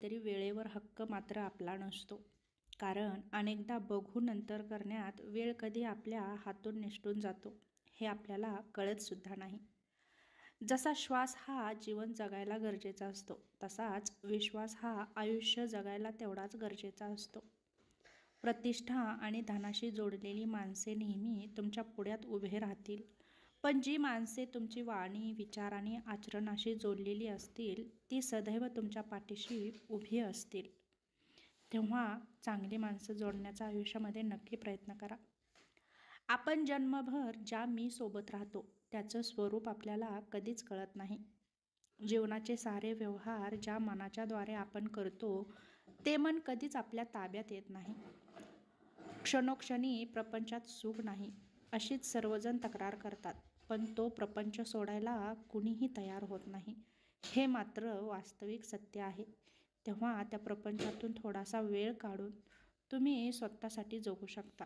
तरी वेळेवर हक्क मात्र आपला नसतो. कारण अनेकदा बघू नंतर करण्यात वेळ कधी आपल्या हातून निसटून जातो हे आपल्याला कळतसुद्धा नाही. जसा श्वास हा जीवन जगायला गरजेचा असतो, तसाच विश्वास हा आयुष्य जगायला तेवढाच गरजेचा असतो. प्रतिष्ठा आणि धनाशी जोडलेली माणसे नेहमी तुमच्या पुढ्यात उभे राहतील, पण जी माणसे तुमची वाणी, विचार आणि आचरणाशी जोडलेली असतील ती सदैव तुमच्या पाठीशी उभी असतील. तेव्हा चांगली माणसं जोडण्याचा आयुष्यामध्ये नक्की प्रयत्न करा. आपण जन्मभर ज्या मी सोबत राहतो त्याचं स्वरूप आपल्याला कधीच कळत नाही. जीवनाचे सारे व्यवहार ज्या मनाच्या द्वारे आपण करतो ते मन कधीच आपल्या ताब्यात येत नाही. क्षणोक्षणी प्रपंचात सुख नाही अशीच सर्वजण तक्रार करतात, पण तो प्रपंच सोडायला कुणीही तयार होत नाही. हे मात्र वास्तविक सत्य आहे. तेव्हा त्या प्रपंचातून थोडासा वेळ काढून तुम्ही स्वतःसाठी जगू शकता.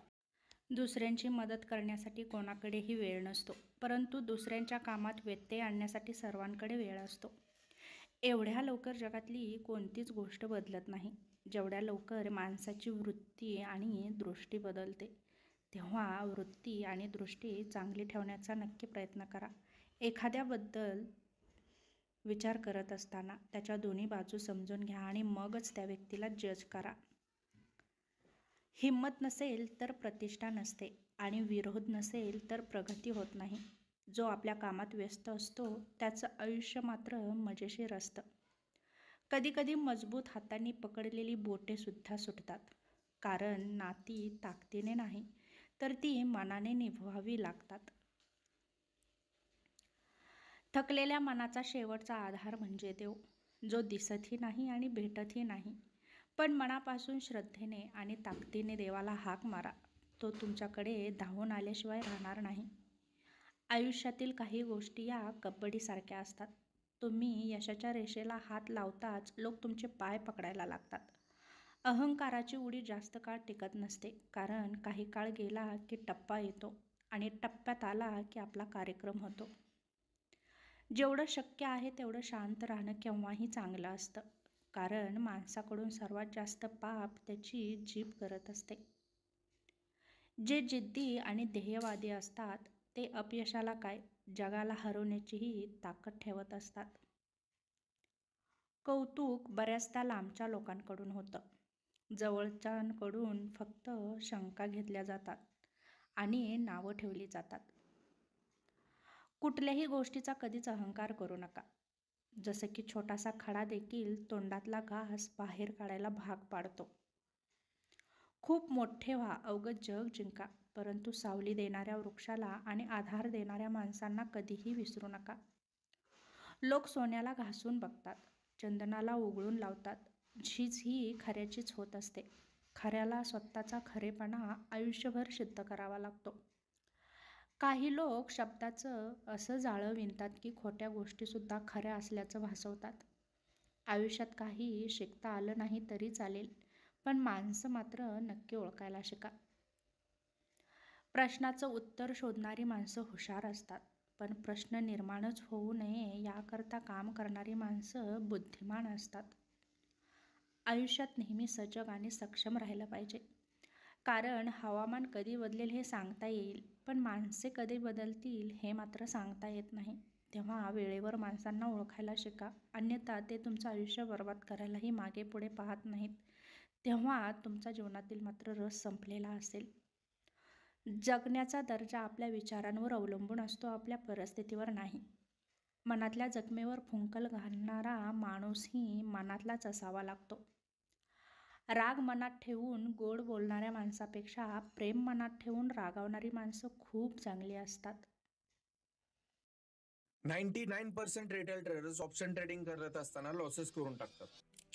दुसऱ्यांची मदत करण्यासाठी कोणाकडेही वेळ नसतो, परंतु दुसऱ्यांच्या कामात व्यत्यय आणण्यासाठी सर्वांकडे वेळ असतो. एवढ्या लवकर जगातली कोणतीच गोष्ट बदलत नाही जेवढ्या लवकर माणसाची वृत्ती आणि दृष्टी बदलते. तेव्हा वृत्ती आणि दृष्टी चांगली ठेवण्याचा नक्की प्रयत्न करा. एखाद्याबद्दल विचार करत असताना त्याच्या दोन्ही बाजू समजून घ्या आणि मगच त्या व्यक्तीला जज करा. हिंमत नसेल तर प्रतिष्ठा नसते आणि विरोध नसेल तर प्रगती होत नाही. जो आपल्या कामात व्यस्त असतो त्याचं आयुष्य मात्र मजेशीर असतं. कधीकधी मजबूत हातांनी पकडलेली बोटे सुद्धा सुटतात, कारण नाती ताकदीने नाही तर ती मनाने निभवावी लागतात. थकलेल्या मनाचा शेवटचा आधार म्हणजे देव, जो दिसतही नाही आणि भेटतही नाही. पण मनापासून श्रद्धेने आणि ताकदीने देवाला हाक मारा, तो तुमच्याकडे धावून आल्याशिवाय राहणार नाही. आयुष्यातील काही गोष्टी या कबड्डीसारख्या असतात. तुम्ही यशाच्या रेषेला हात लावताच लोक तुमचे पाय पकडायला लागतात. अहंकाराची उडी जास्त काळ टिकत नसते, कारण काही काळ गेला की टप्पा येतो आणि टप्प्यात आला की आपला कार्यक्रम होतो. जेवढं शक्य आहे तेवढं शांत राहणं केव्हाही चांगलं असतं, कारण माणसाकडून सर्वात जास्त पाप त्याची जीभ करत असते. जे जिद्दी आणि ध्येयवादी असतात ते अपयशाला काय, जगाला हरवण्याचीही ताकद ठेवत असतात. कौतुक बऱ्याचदा लांबच्या लोकांकडून होतं, जवळच्यांकडून फक्त शंका घेतल्या जातात आणि नावं ठेवली जातात. कुठल्याही गोष्टीचा कधीच अहंकार करू नका. जसं की छोटासा खडा देखील तोंडातला घास बाहेर काढायला भाग पाडतो. खूप मोठे व्हा, अवघं जग जिंका, परंतु सावली देणाऱ्या वृक्षाला आणि आधार देणाऱ्या माणसांना कधीही विसरू नका. लोक सोन्याला घासून बघतात, चंदनाला उघळून लावतात, झीज ही खऱ्याचीच होत असते. खऱ्याला स्वतःचा खरेपणा आयुष्यभर सिद्ध करावा लागतो. काही लोक शब्दाचं असं जाळं विणतात की खोट्या गोष्टीसुद्धा खऱ्या असल्याचं भासवतात. आयुष्यात काही शिकता आलं नाही तरी चालेल, पण माणसं मात्र नक्की ओळखायला शिका. प्रश्नाचं उत्तर शोधणारी माणसं हुशार असतात, पण प्रश्न निर्माणच होऊ नये याकरता काम करणारी माणसं बुद्धिमान असतात. आयुष्यात नेहमी सजग आणि सक्षम राहिलं पाहिजे, कारण हवामान कधी बदलेल हे सांगता येईल, पण माणसे कधी बदलतील हे मात्र सांगता येत नाही. तेव्हा वेळेवर माणसांना ओळखायला शिका, अन्यथा ते तुमचं आयुष्य बर्बाद करायलाही मागे पुढे पाहत नाहीत. तेव्हा तुमच्या जीवनातील मात्र रस संपलेला असेल. जगण्याचा दर्जा आपल्या विचारांवर अवलंबून असतो, आपल्या परिस्थितीवर नाही. मनातल्या जखमेवर फुंकर घालणारा माणूसही मनातलाच असावा लागतो. राग मनात ठेवून गोड बोलणाऱ्या माणसापेक्षा प्रेम मनात ठेवून रागावणारी माणसं खूप चांगली असतात. 99% रिटेल ट्रेडर्स ऑप्शन ट्रेडिंग करत असताना लॉसेस करून टाकतात.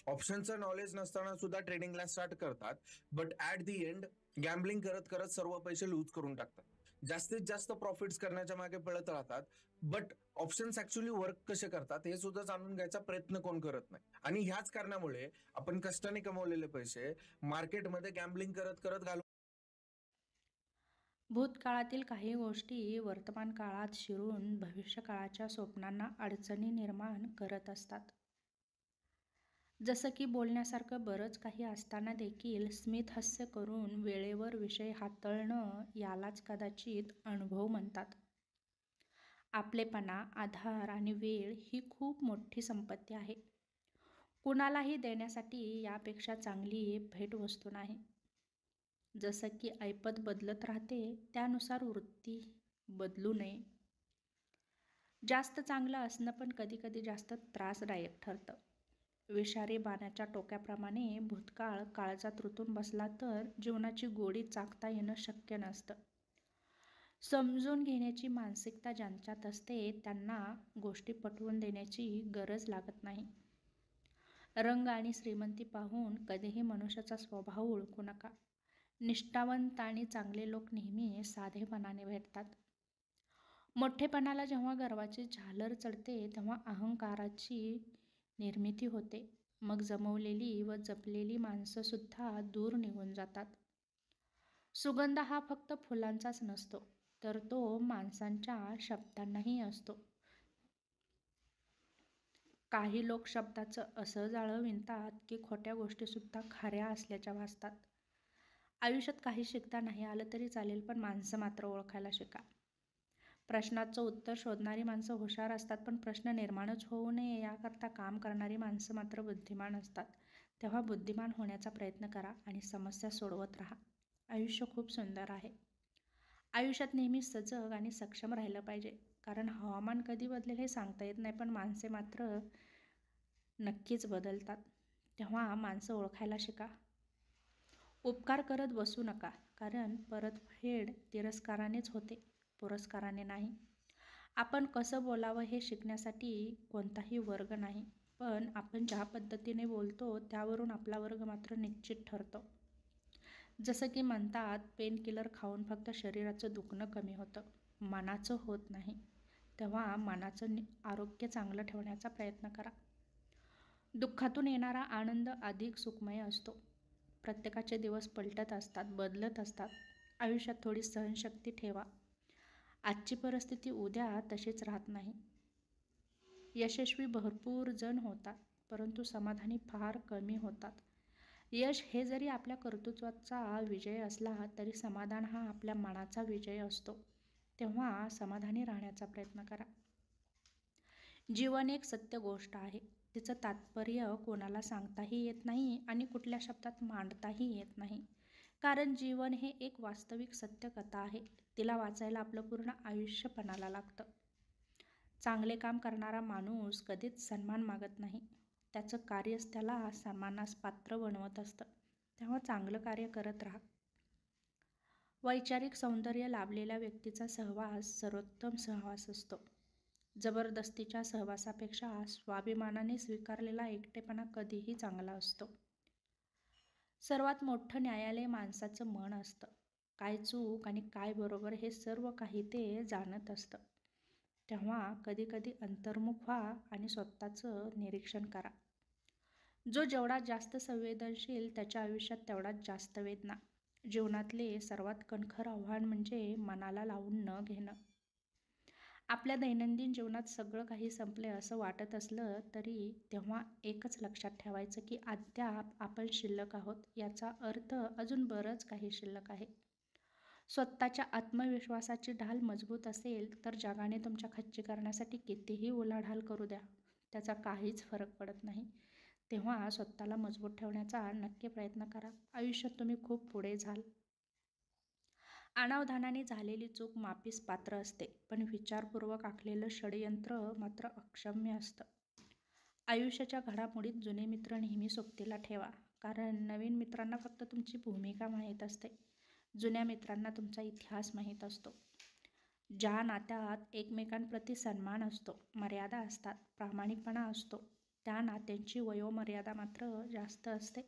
ऑप्शनचं नॉलेज नसताना सुद्धा ट्रेडिंगला स्टार्ट करतात, but at the end gambling करत करत सर्व पैसे लूज करून टाकतात. जास्तीत जास्त प्रॉफिट्स करण्याच्या मागे पळत राहतात, बट ऑप्शन्स ऍक्च्युअली वर्क कसे करतात हे सुद्धा जाणून घ्यायचा प्रयत्न कोण करत नाही. आणि ह्याच कारणामुळे आपण कष्टाने कमवलेले पैसे मार्केटमध्ये गॅम्बलिंग करत करत घालवतो. भूतकाळातील काही गोष्टी वर्तमान काळात शिरून भविष्यकाळाच्या स्वप्नांना अडचणी निर्माण करत असतात. जसं की बोलण्यासारखं बरंच काही असताना देखील स्मितहास्य करून वेळेवर विषय हाताळणं यालाच कदाचित अनुभव म्हणतात. आपलेपणा, आधार आणि वेळ ही खूप मोठी संपत्ती आहे. कुणालाही देण्यासाठी यापेक्षा चांगली भेटवस्तू नाही. जसं की ऐपत बदलत राहते, त्यानुसार वृत्ती बदलू नये. जास्त चांगलं असणं पण कधीकधी जास्त त्रासदायक ठरतं. विषारी बाणाच्या टोक्याप्रमाणे भूतकाळ काळजात रुतून बसला तर जीवनाची गोडी चाखता येणं शक्य नसतं. समजून घेण्याची मानसिकता ज्यांच्यात असते त्यांना गोष्टी पटवून देण्याची गरज लागत नाही. रंग आणि श्रीमंती पाहून कधीही मनुष्याचा स्वभाव ओळखू नका. निष्ठावंत आणि चांगले लोक नेहमी साधेपणाने भेटतात. मोठेपणाला जेव्हा गर्वाची झालर चढते तेव्हा अहंकाराची निर्मिती होते. मग जमवलेली व जपलेली माणसं सुद्धा दूर निघून जातात. सुगंध हा फक्त फुलांचाच नसतो, तर तो माणसांच्या शब्दांनाही असतो. काही लोक शब्दाचं असं जाळं विणतात की खोट्या गोष्टीसुद्धा खऱ्या असल्याच्या भासतात. आयुष्यात काही शिकता नाही आलं तरी चालेल, पण माणसं मात्र ओळखायला शिका. प्रश्नाचं उत्तर शोधणारी माणसं हुशार असतात, पण प्रश्न निर्माणच होऊ नये याकरता काम करणारी माणसं मात्र बुद्धिमान असतात. तेव्हा बुद्धिमान होण्याचा प्रयत्न करा आणि समस्या सोडवत राहा. आयुष्य खूप सुंदर आहे. आयुष्यात नेहमी सजग आणि सक्षम राहिलं पाहिजे, कारण हवामान कधी बदलेल हे सांगता येत नाही, पण माणसे मात्र नक्कीच बदलतात. तेव्हा माणसं ओळखायला शिका. उपकार करत बसू नका, कारण परतफेड तिरस्कारानेच होते, पुरस्काराने नाही. आपण कसं बोलावं हे शिकण्यासाठी कोणताही वर्ग नाही, पण आपण ज्या पद्धतीने बोलतो त्यावरून आपला वर्ग मात्र निश्चित ठरतो. जसं की म्हणतात, पेन किलर खाऊन फक्त शरीराचं दुखणं कमी होतं, मनाचं होत नाही. तेव्हा मनाचं आरोग्य चांगलं ठेवण्याचा प्रयत्न करा. दुःखातून येणारा आनंद अधिक सुखमय असतो. प्रत्येकाचे दिवस पलटत असतात, बदलत असतात. आयुष्यात थोडी सहनशक्ती ठेवा. आजची परिस्थिती उद्या तशीच राहत नाही. यशस्वी भरपूर जण होतात, परंतु समाधानी फार कमी होतात. यश हे जरी आपल्या कर्तृत्वाचा विजय असला तरी समाधान हा आपल्या मनाचा विजय असतो. तेव्हा समाधानी राहण्याचा प्रयत्न करा. जीवन एक सत्य गोष्ट आहे. तिचं तात्पर्य कोणाला सांगताही येत नाही आणि कुठल्या शब्दात मांडताही येत नाही, कारण जीवन हे एक वास्तविक सत्य कथा आहे. तिला वाचायला आपलं पूर्ण आयुष्य पणाला लागतं. चांगले काम करणारा माणूस कधीच सन्मान मागत नाही, त्याचं कार्यच त्याला सन्मानास पात्र बनवत असतं. तेव्हा चांगलं कार्य करत राहा. वैचारिक सौंदर्य लाभलेल्या व्यक्तीचा सहवास सर्वोत्तम सहवास असतो. जबरदस्तीच्या सहवासापेक्षा स्वाभिमानाने स्वीकारलेला एकटेपणा कधीही चांगला असतो. सर्वात मोठं न्यायालय माणसाचं मन असतं. काय चूक आणि काय बरोबर हे सर्व काही ते जाणत असतं. तेव्हा कधीकधी अंतर्मुख व्हा आणि स्वतःचं निरीक्षण करा. जो जेवढा जास्त संवेदनशील त्याच्या आयुष्यात तेवढाच जास्त वेदना. जीवनातले सर्वात कणखर आव्हान म्हणजे मनाला लावून न घेणं. आपल्या दैनंदिन जीवनात सगळं काही संपले असं वाटत असलं तरी तेव्हा एकच लक्षात ठेवायचं की अद्याप आपण शिल्लक आहोत, याचा अर्थ अजून बरंच काही शिल्लक आहे. स्वतःच्या आत्मविश्वासाची ढाल मजबूत असेल तर जगाने तुमच्या खच्चीकरणासाठी कितीही उलाढाल करू द्या, त्याचा काहीच फरक पडत नाही. तेव्हा स्वतःला मजबूत ठेवण्याचा नक्की प्रयत्न करा. आयुष्यात तुम्ही खूप पुढे जाल. अनावधानाने झालेली चूक माफीस पात्र असते, पण विचारपूर्वक आखलेलं षडयंत्र मात्र अक्षम्य असतं. आयुष्याच्या घडामोडीत जुने मित्र नेहमी सोबतीला ठेवा, कारण नवीन मित्रांना फक्त तुमची भूमिका माहीत असते, जुन्या मित्रांना तुमचा इतिहास माहीत असतो. ज्या नात्यात एकमेकांप्रती सन्मान असतो, मर्यादा असतात, प्रामाणिकपणा असतो, त्या नात्यांची वयोमर्यादा मात्र जास्त असते.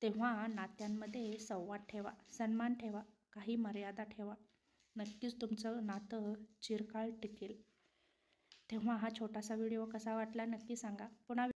तेव्हा नात्यांमध्ये संवाद ठेवा, सन्मान ठेवा, काही मर्यादा ठेवा. नक्कीच तुमचं नातं चिरकाळ टिकेल. तेव्हा हा छोटासा व्हिडिओ कसा वाटला नक्की सांगा. पुन्हा